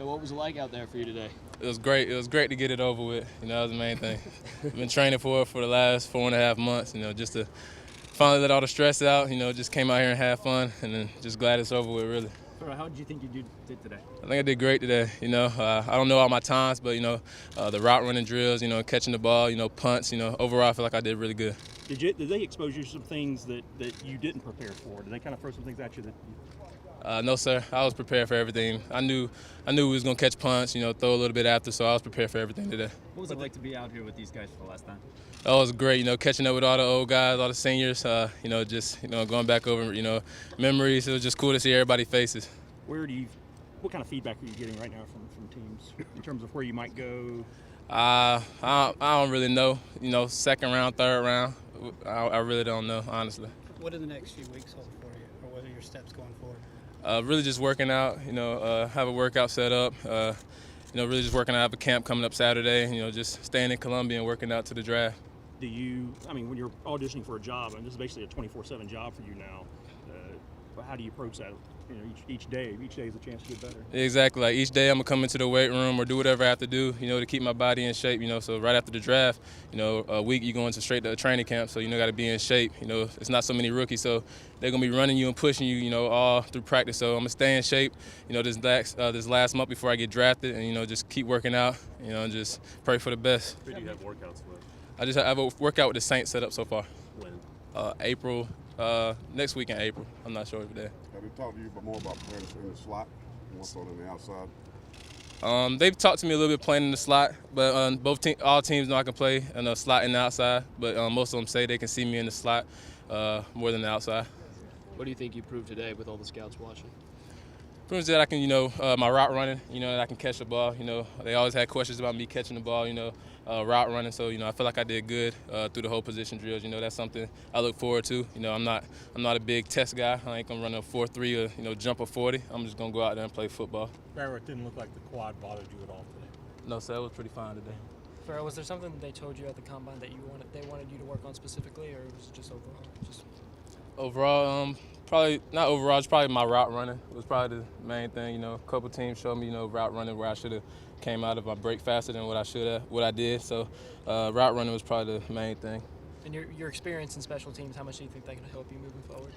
So what was it like out there for you today? It was great. It was great to get it over with. That was the main thing. I've been training for it for the last 4.5 months, just to finally let all the stress out, just came out here and had fun, and then just glad it's over with, really. Pharoh, how did you think you did today? I think I did great today. I don't know all my times, but, the route running drills, catching the ball, punts, overall I feel like I did really good. Did they expose you to some things that you didn't prepare for? Did they kind of throw some things at you that No, sir. I was prepared for everything. I knew we was going to catch punts, throw a little bit after, so I was prepared for everything today. What was it like to be out here with these guys for the last time? That was great, catching up with all the old guys, all the seniors, just, going back over, memories. It was just cool to see everybody's faces. What kind of feedback are you getting right now from teams in terms of where you might go? I don't really know. Second round, third round, I really don't know, honestly. What do the next few weeks hold for you, or what are your steps going forward? Really just working out, have a workout set up, really just working out. I have a camp coming up Saturday, just staying in Columbia and working out to the draft. When you're auditioning for a job, and this is basically a 24/7 job for you now, how do you approach that? Each day is a chance to get better. Exactly. Like each day I'm going to come into the weight room or do whatever I have to do, to keep my body in shape, So right after the draft, a week you go into straight to a training camp, so got to be in shape. It's not so many rookies, so they're going to be running you and pushing you, all through practice. So I'm going to stay in shape, this last month before I get drafted, and just keep working out, and just pray for the best. Who do you have workouts with? I have a workout with the Saints set up so far. When? April. Next week in April. I'm not sure if they're. Have they talked to you more about playing in the slot, more so than the outside? They've talked to me a little bit playing in the slot, but all teams know I can play in the slot and the outside. But most of them say they can see me in the slot more than the outside. What do you think you proved today with all the scouts watching? Proves that I can, my route running, that I can catch the ball. They always had questions about me catching the ball, route running. So, I feel like I did good through the whole position drills. That's something I look forward to. I'm not a big test guy. I ain't gonna run a 4.3 or jump a 40. I'm just gonna go out there and play football. Pharoh, it didn't look like the quad bothered you at all today. No, sir, it was pretty fine today. Pharoh, was there something they told you at the combine that they wanted you to work on specifically, or was it just overall? Overall, probably not overall. It's probably my route running. It was probably the main thing. A couple teams showed me, route running where I should have came out of my break faster than what I did. So, route running was probably the main thing. And your experience in special teams, how much do you think that can help you moving forward?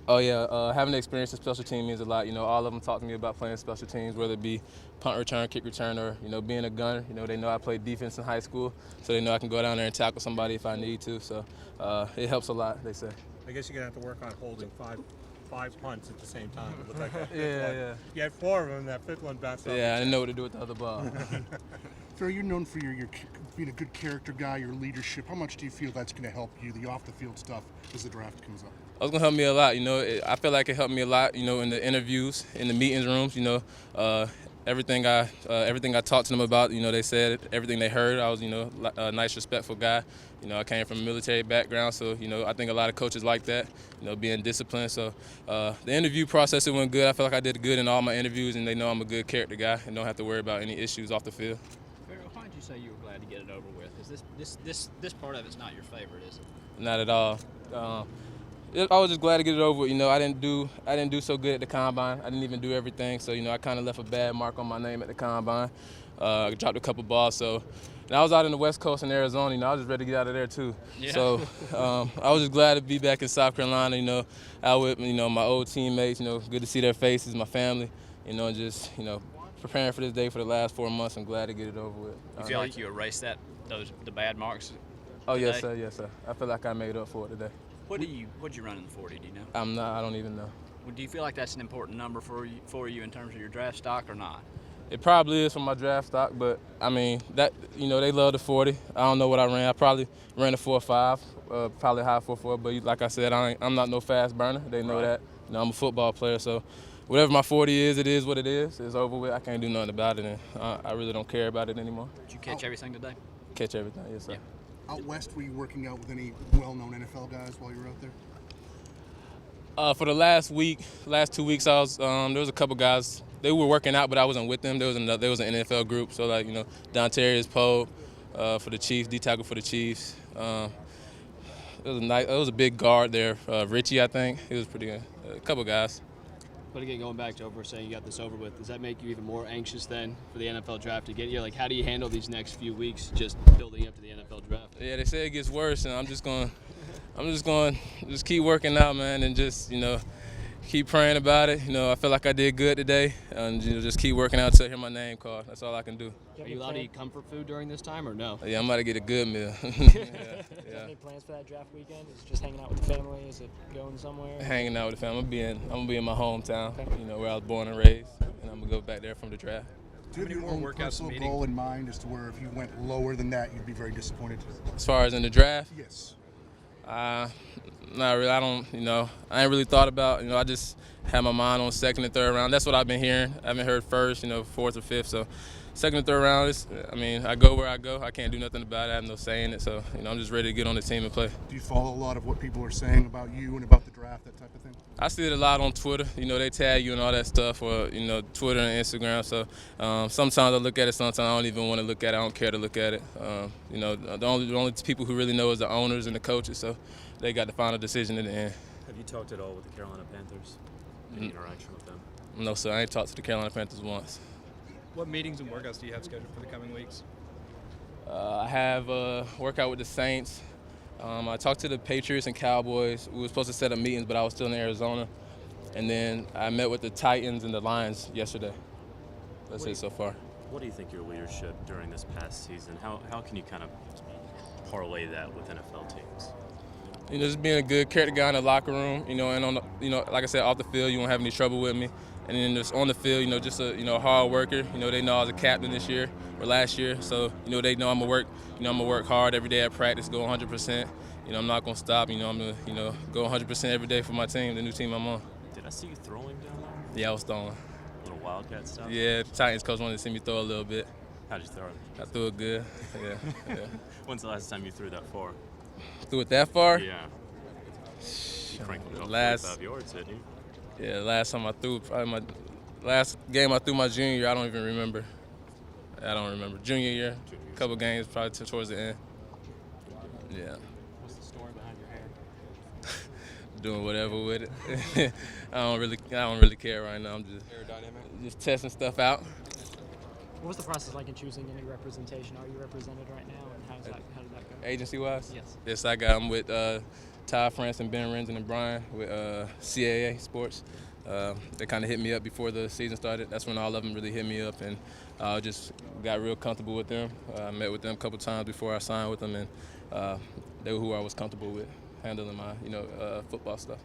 Oh yeah, having the experience in special team means a lot. All of them talk to me about playing special teams, whether it be punt return, kick return, or being a gunner. They know I played defense in high school, so they know I can go down there and tackle somebody if I need to. So, it helps a lot, they say. I guess you're gonna have to work on holding five punts at the same time. It looked like that. Yeah. You had 4 of them. That fifth one bounced off. Yeah, I didn't know what to do with the other ball. Pharoh, you're known for your being a good character guy, your leadership. How much do you feel that's going to help you, the off-the-field stuff, as the draft comes up? It's going to help me a lot. I feel like it helped me a lot, in the interviews, in the meetings rooms, everything I talked to them about, they said everything they heard. I was, a nice, respectful guy. I came from a military background, so, I think a lot of coaches like that, being disciplined. So the interview process, it went good. I feel like I did good in all my interviews, and they know I'm a good character guy and don't have to worry about any issues off the field. Pharoh, why did you say you were glad to get it over with? Is this part of it's not your favorite, is it? Not at all. I was just glad to get it over with. I didn't do so good at the combine. I didn't even do everything, so I kind of left a bad mark on my name at the combine. I dropped a couple balls, so and I was out in the West Coast in Arizona. I was just ready to get out of there too. Yeah. So I was just glad to be back in South Carolina. Out with my old teammates. Good to see their faces, my family. Just preparing for this day for the last 4 months. I'm glad to get it over with. You feel like you erased the bad marks? Oh today? Yes sir. I feel like I made up for it today. What'd you run in the 40? Do you know? I don't even know. Well, do you feel like that's an important number for you in terms of your draft stock or not? It probably is for my draft stock, but that they love the 40. I don't know what I ran. I probably ran a 4.5, probably high 4.4. But like I said, I'm not no fast burner. They know that. I'm a football player, so whatever my 40 is, it is what it is. It's over with. I can't do nothing about it, and I really don't care about it anymore. Did you catch everything today? Catch everything, yes sir. Yeah. Out west, were you working out with any well-known NFL guys while you were out there? For the last 2 weeks, there was a couple guys. They were working out, but I wasn't with them. There was an NFL group, so Dontarius Poe for the Chiefs, D-tackle for the Chiefs. It was a big guard there, Richie, I think. He was pretty good. A couple guys. But again, going back to over saying you got this over with, does that make you even more anxious then for the NFL draft to get here? Like, how do you handle these next few weeks just building up to the NFL draft? Yeah, they say it gets worse, and I'm just going to keep working out, man, and just, keep praying about it. I feel like I did good today, and just keep working out until I hear my name called. That's all I can do. Are you allowed to eat comfort food during this time or no? Yeah, I'm about to get a good meal. Do you have any plans for that draft weekend? Is it just hanging out with the family? Is it going somewhere? Hanging out with the family. I'm gonna be in my hometown, where I was born and raised, and I'm gonna go back there from the draft. Do you have your own personal goal in mind as to where if you went lower than that, you'd be very disappointed? As far as in the draft? Yes. Not really. I ain't really thought about. I just had my mind on second and third round. That's what I've been hearing. I haven't heard first, fourth or fifth. So, second and third round I go where I go. I can't do nothing about it. I have no say in it. So, I'm just ready to get on the team and play. Do you follow a lot of what people are saying about you and about the draft, that type of thing? I see it a lot on Twitter. They tag you and all that stuff, or Twitter and Instagram. So sometimes I look at it. Sometimes I don't even want to look at it. I don't care to look at it. The only people who really know is the owners and the coaches. So they got the final decision in the end. Have you talked at all with the Carolina Panthers? Any interaction with them? No, sir. I ain't talked to the Carolina Panthers once. What meetings and workouts do you have scheduled for the coming weeks? I have a workout with the Saints. I talked to the Patriots and Cowboys. We were supposed to set up meetings, but I was still in Arizona. And then I met with the Titans and the Lions yesterday. That's it so far. What do you think your leadership during this past season, how can you kind of parlay that with NFL teams? Just being a good character guy in the locker room, and on the, like I said, off the field, you won't have any trouble with me. And then just on the field, just a hard worker. They know I was a captain this year or last year, so they know I'm gonna work. I'm gonna work hard every day at practice, go 100%. I'm not gonna stop. I'm gonna go 100% every day for my team, the new team I'm on. Did I see you throwing down there? Yeah, I was throwing. A little wildcat stuff. Yeah, the Titans coach wanted to see me throw a little bit. How'd you throw it? I threw it good. Yeah. When's the last time you threw that far? Threw it that far? Yeah. You cranked it up last 45 yards, didn't you? Yeah, last time I threw, probably my last game I threw my junior year. I don't even remember. Junior year, a couple games probably towards the end. Yeah. What's the story behind your hair? Doing whatever with it. I don't really care right now. I'm just testing stuff out. What was the process like in choosing any representation? Are you represented right now, and how did that go? Agency-wise? Yes. Yes, I'm with Ty France and Ben Renzen and Brian with CAA Sports. They kind of hit me up before the season started. That's when all of them really hit me up, and I just got real comfortable with them. I met with them a couple times before I signed with them, and they were who I was comfortable with handling my football stuff.